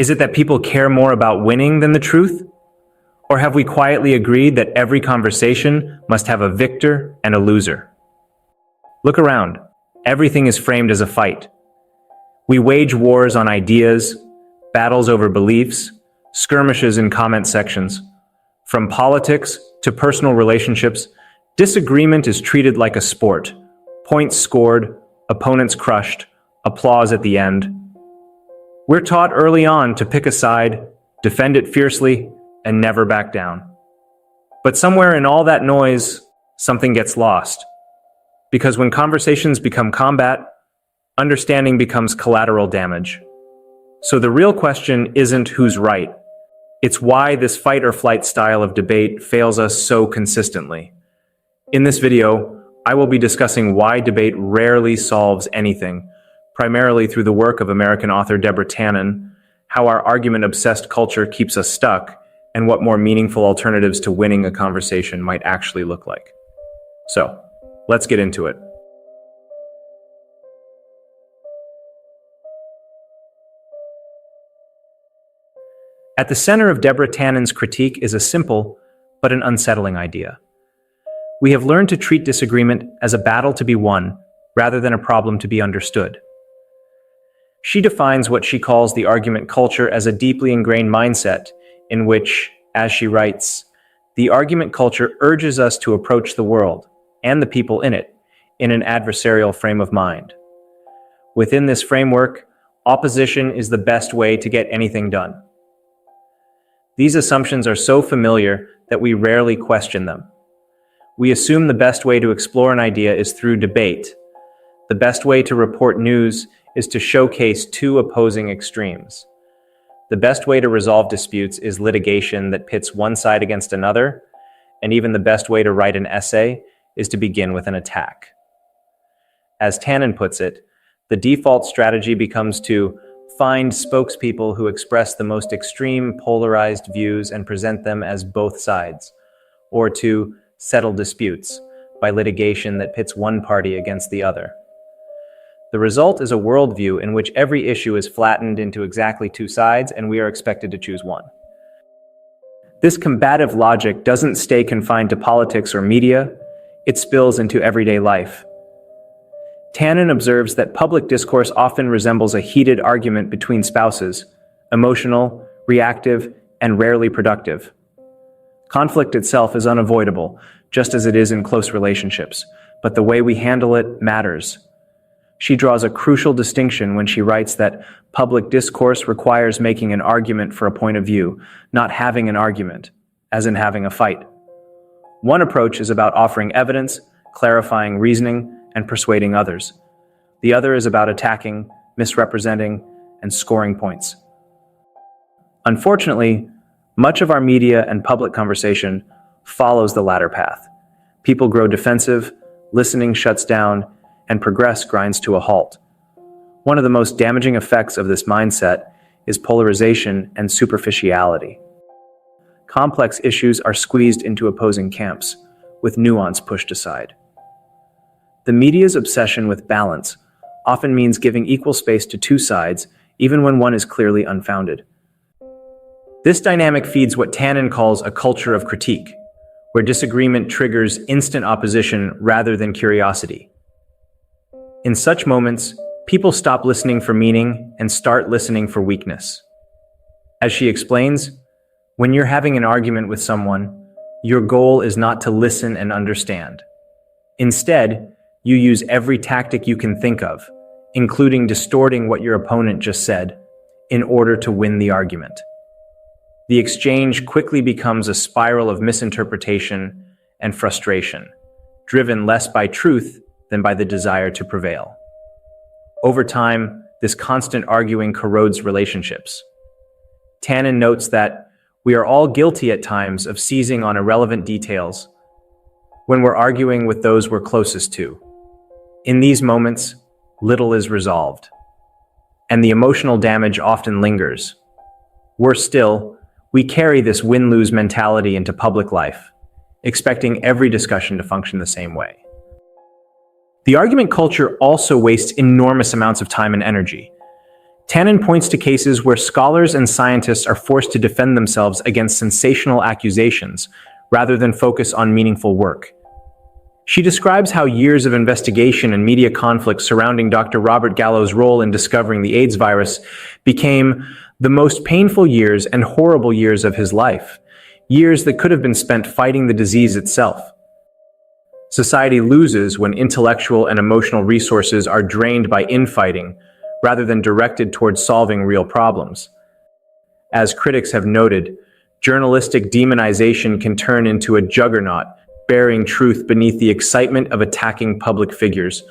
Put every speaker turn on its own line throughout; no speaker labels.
Is it that people care more about winning than the truth? Or have we quietly agreed that every conversation must have a victor and a loser? Look around. Everything is framed as a fight. We wage wars on ideas, battles over beliefs, skirmishes in comment sections. From politics to personal relationships, disagreement is treated like a sport. Points scored, opponents crushed, applause at the end. We're taught early on to pick a side, defend it fiercely, and never back down. But somewhere in all that noise, something gets lost. Because when conversations become combat, understanding becomes collateral damage. So the real question isn't who's right. It's why this fight or flight style of debate fails us so consistently. In this video, I will be discussing why debate rarely solves anything, primarily through the work of American author Deborah Tannen, how our argument-obsessed culture keeps us stuck, and what more meaningful alternatives to winning a conversation might actually look like. So, let's get into it. At the center of Deborah Tannen's critique is a simple, but an unsettling idea. We have learned to treat disagreement as a battle to be won, rather than a problem to be understood. She defines what she calls the argument culture as a deeply ingrained mindset in which, as she writes, the argument culture urges us to approach the world, and the people in it, in an adversarial frame of mind. Within this framework, opposition is the best way to get anything done. These assumptions are so familiar that we rarely question them. We assume the best way to explore an idea is through debate. The best way to report news is to showcase two opposing extremes. The best way to resolve disputes is litigation that pits one side against another, and even the best way to write an essay is to begin with an attack. As Tannen puts it, the default strategy becomes to find spokespeople who express the most extreme polarized views and present them as both sides, or to settle disputes by litigation that pits one party against the other. The result is a worldview in which every issue is flattened into exactly two sides and we are expected to choose one. This combative logic doesn't stay confined to politics or media, it spills into everyday life. Tannen observes that public discourse often resembles a heated argument between spouses, emotional, reactive, and rarely productive. Conflict itself is unavoidable, just as it is in close relationships, but the way we handle it matters. She draws a crucial distinction when she writes that public discourse requires making an argument for a point of view, not having an argument, as in having a fight. One approach is about offering evidence, clarifying reasoning, and persuading others. The other is about attacking, misrepresenting, and scoring points. Unfortunately, much of our media and public conversation follows the latter path. People grow defensive, listening shuts down, and progress grinds to a halt. One of the most damaging effects of this mindset is polarization and superficiality. Complex issues are squeezed into opposing camps, with nuance pushed aside. The media's obsession with balance often means giving equal space to two sides, even when one is clearly unfounded. This dynamic feeds what Tannen calls a culture of critique, where disagreement triggers instant opposition rather than curiosity. In such moments, people stop listening for meaning and start listening for weakness. As she explains, when you're having an argument with someone, your goal is not to listen and understand. Instead, you use every tactic you can think of, including distorting what your opponent just said, in order to win the argument. The exchange quickly becomes a spiral of misinterpretation and frustration, driven less by truth than by the desire to prevail. Over time, this constant arguing corrodes relationships. Tannen notes that we are all guilty at times of seizing on irrelevant details when we're arguing with those we're closest to. In these moments, little is resolved, and the emotional damage often lingers. Worse still, we carry this win-lose mentality into public life, expecting every discussion to function the same way. The argument culture also wastes enormous amounts of time and energy. Tannen points to cases where scholars and scientists are forced to defend themselves against sensational accusations rather than focus on meaningful work. She describes how years of investigation and media conflict surrounding Dr. Robert Gallow's role in discovering the AIDS virus became the most painful years and horrible years of his life, years that could have been spent fighting the disease itself. Society loses when intellectual and emotional resources are drained by infighting rather than directed towards solving real problems. As critics have noted, journalistic demonization can turn into a juggernaut, burying truth beneath the excitement of attacking public figures.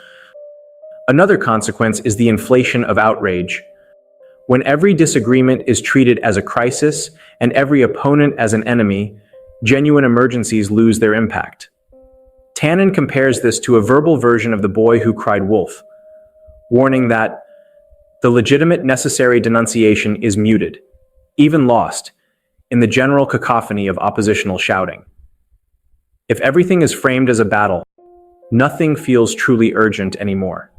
Another consequence is the inflation of outrage. When every disagreement is treated as a crisis and every opponent as an enemy, genuine emergencies lose their impact. Tannen compares this to a verbal version of The Boy Who Cried Wolf, warning that the legitimate necessary denunciation is muted, even lost, in the general cacophony of oppositional shouting. If everything is framed as a battle, nothing feels truly urgent anymore.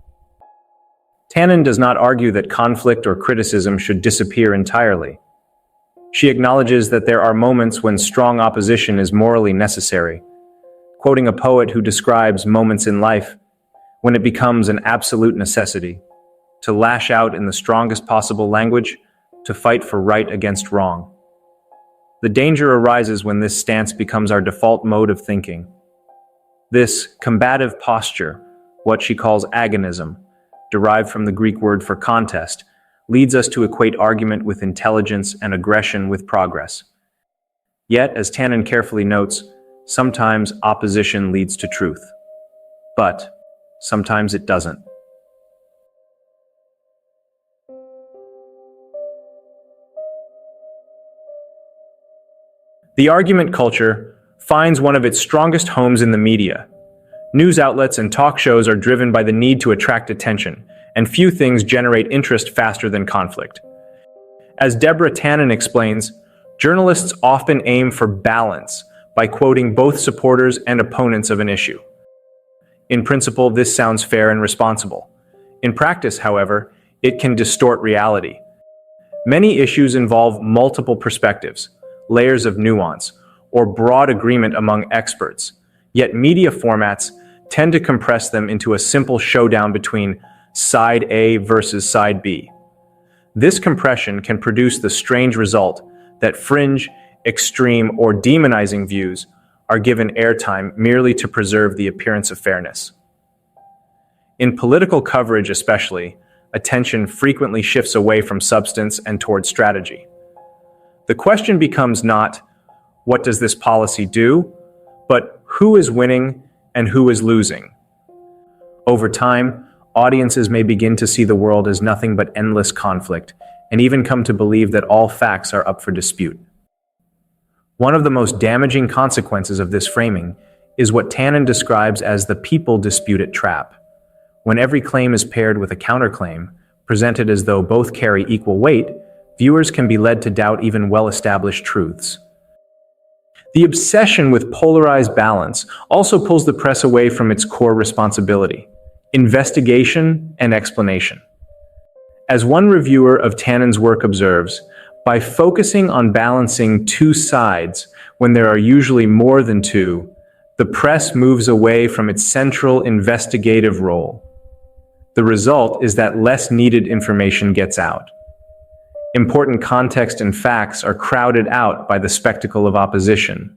Tannen does not argue that conflict or criticism should disappear entirely. She acknowledges that there are moments when strong opposition is morally necessary, quoting a poet who describes moments in life when it becomes an absolute necessity to lash out in the strongest possible language, to fight for right against wrong. The danger arises when this stance becomes our default mode of thinking. This combative posture, what she calls agonism, derived from the Greek word for contest, leads us to equate argument with intelligence and aggression with progress. Yet, as Tannen carefully notes, sometimes opposition leads to truth. But sometimes it doesn't. The argument culture finds one of its strongest homes in the media. News outlets and talk shows are driven by the need to attract attention, and few things generate interest faster than conflict. As Deborah Tannen explains, journalists often aim for balance by quoting both supporters and opponents of an issue. In principle, this sounds fair and responsible. In practice, however, it can distort reality. Many issues involve multiple perspectives, layers of nuance, or broad agreement among experts, yet media formats tend to compress them into a simple showdown between side A versus side B. This compression can produce the strange result that fringe, extreme, or demonizing views are given airtime merely to preserve the appearance of fairness. In political coverage especially, attention frequently shifts away from substance and toward strategy. The question becomes not, what does this policy do, but who is winning and who is losing? Over time, audiences may begin to see the world as nothing but endless conflict, and even come to believe that all facts are up for dispute. One of the most damaging consequences of this framing is what Tannen describes as the people dispute it trap. When every claim is paired with a counterclaim, presented as though both carry equal weight, viewers can be led to doubt even well-established truths. The obsession with polarized balance also pulls the press away from its core responsibility: investigation and explanation. As one reviewer of Tannen's work observes, by focusing on balancing two sides when there are usually more than two, the press moves away from its central investigative role. The result is that less needed information gets out. Important context and facts are crowded out by the spectacle of opposition.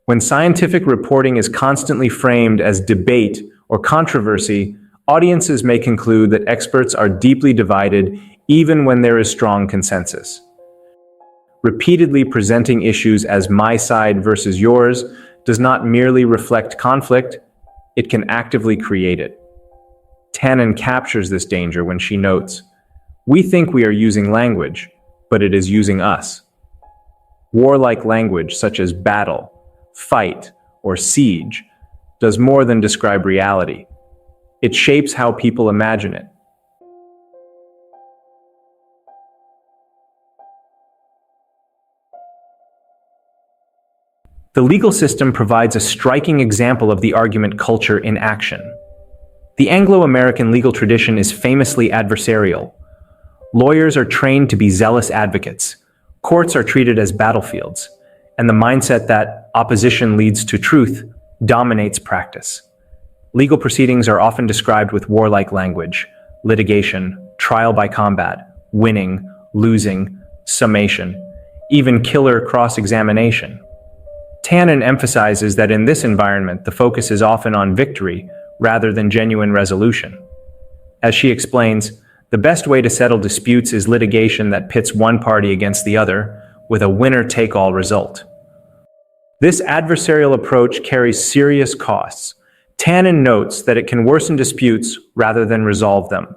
When scientific reporting is constantly framed as debate or controversy, audiences may conclude that experts are deeply divided even when there is strong consensus. Repeatedly presenting issues as my side versus yours does not merely reflect conflict, it can actively create it. Tannen captures this danger when she notes, "We think we are using language, but it is using us." Warlike language such as battle, fight, or siege does more than describe reality. It shapes how people imagine it. The legal system provides a striking example of the argument culture in action. The Anglo-American legal tradition is famously adversarial. Lawyers are trained to be zealous advocates. Courts are treated as battlefields, and the mindset that opposition leads to truth dominates practice. Legal proceedings are often described with warlike language: litigation, trial by combat, winning, losing, summation, even killer cross-examination. Tannen emphasizes that in this environment, the focus is often on victory rather than genuine resolution. As she explains, the best way to settle disputes is litigation that pits one party against the other, with a winner-take-all result. This adversarial approach carries serious costs. Tannen notes that it can worsen disputes rather than resolve them.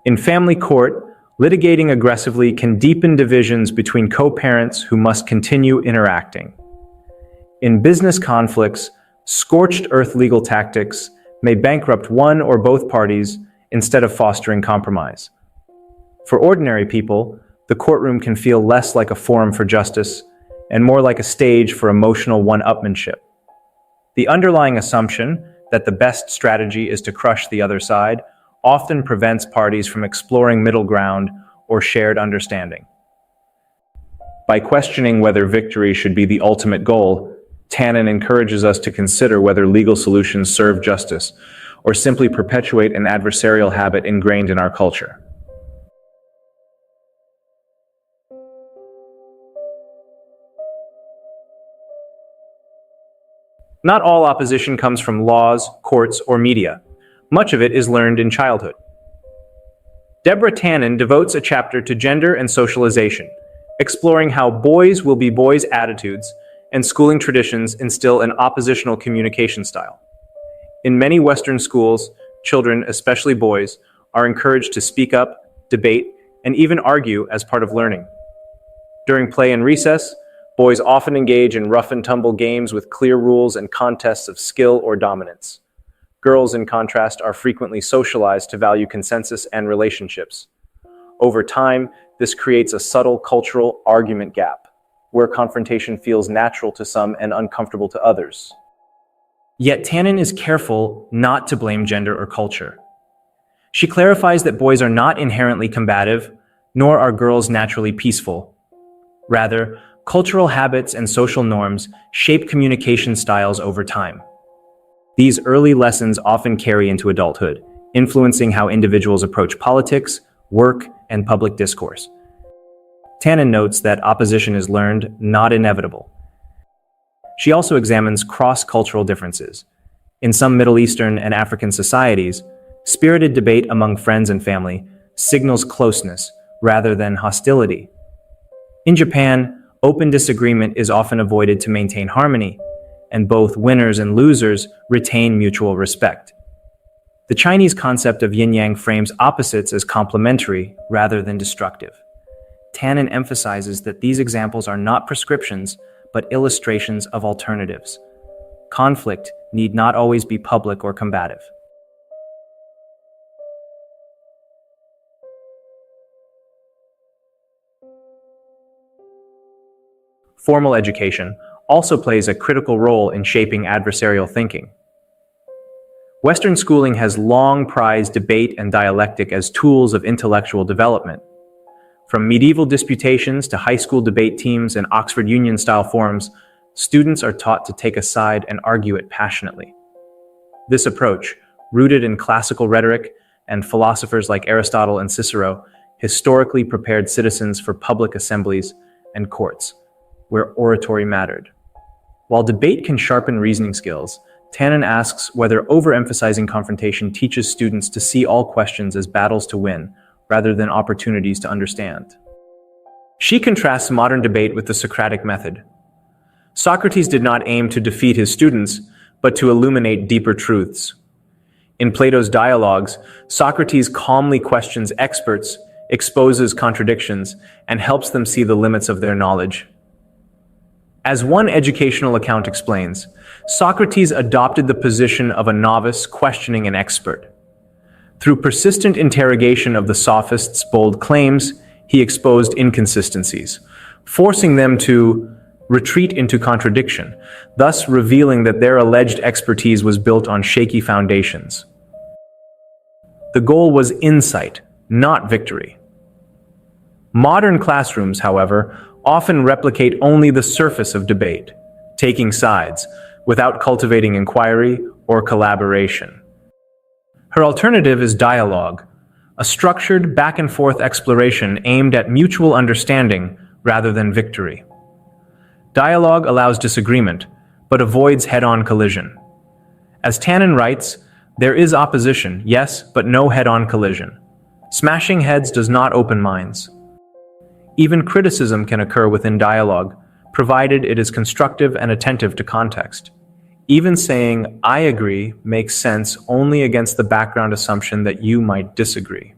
In family court, litigating aggressively can deepen divisions between co-parents who must continue interacting. In business conflicts, scorched earth legal tactics may bankrupt one or both parties instead of fostering compromise. For ordinary people, the courtroom can feel less like a forum for justice and more like a stage for emotional one-upmanship. The underlying assumption that the best strategy is to crush the other side often prevents parties from exploring middle ground or shared understanding. By questioning whether victory should be the ultimate goal, Tannen encourages us to consider whether legal solutions serve justice or simply perpetuate an adversarial habit ingrained in our culture. Not all opposition comes from laws, courts, or media. Much of it is learned in childhood. Deborah Tannen devotes a chapter to gender and socialization, exploring how boys will be boys' attitudes and schooling traditions instill an oppositional communication style. In many Western schools, children, especially boys, are encouraged to speak up, debate, and even argue as part of learning. During play and recess, boys often engage in rough-and-tumble games with clear rules and contests of skill or dominance. Girls, in contrast, are frequently socialized to value consensus and relationships. Over time, this creates a subtle cultural argument gap, where confrontation feels natural to some and uncomfortable to others. Yet Tannen is careful not to blame gender or culture. She clarifies that boys are not inherently combative, nor are girls naturally peaceful. Rather, cultural habits and social norms shape communication styles over time. These early lessons often carry into adulthood, influencing how individuals approach politics, work, and public discourse. Tannen notes that opposition is learned, not inevitable. She also examines cross-cultural differences. In some Middle Eastern and African societies, spirited debate among friends and family signals closeness rather than hostility. In Japan, open disagreement is often avoided to maintain harmony, and both winners and losers retain mutual respect. The Chinese concept of yin-yang frames opposites as complementary rather than destructive. Tannen emphasizes that these examples are not prescriptions, but illustrations of alternatives. Conflict need not always be public or combative. Formal education also plays a critical role in shaping adversarial thinking. Western schooling has long prized debate and dialectic as tools of intellectual development. From medieval disputations to high school debate teams and Oxford Union-style forums, students are taught to take a side and argue it passionately. This approach, rooted in classical rhetoric and philosophers like Aristotle and Cicero, historically prepared citizens for public assemblies and courts, where oratory mattered. While debate can sharpen reasoning skills, Tannen asks whether overemphasizing confrontation teaches students to see all questions as battles to win, rather than opportunities to understand. She contrasts modern debate with the Socratic method. Socrates did not aim to defeat his students, but to illuminate deeper truths. In Plato's dialogues, Socrates calmly questions experts, exposes contradictions, and helps them see the limits of their knowledge. As one educational account explains, Socrates adopted the position of a novice questioning an expert. Through persistent interrogation of the sophists' bold claims, he exposed inconsistencies, forcing them to retreat into contradiction, thus revealing that their alleged expertise was built on shaky foundations. The goal was insight, not victory. Modern classrooms, however, often replicate only the surface of debate, taking sides, without cultivating inquiry or collaboration. Her alternative is dialogue, a structured back-and-forth exploration aimed at mutual understanding rather than victory. Dialogue allows disagreement, but avoids head-on collision. As Tannen writes, there is opposition, yes, but no head-on collision. Smashing heads does not open minds. Even criticism can occur within dialogue, provided it is constructive and attentive to context. Even saying, "I agree," makes sense only against the background assumption that you might disagree.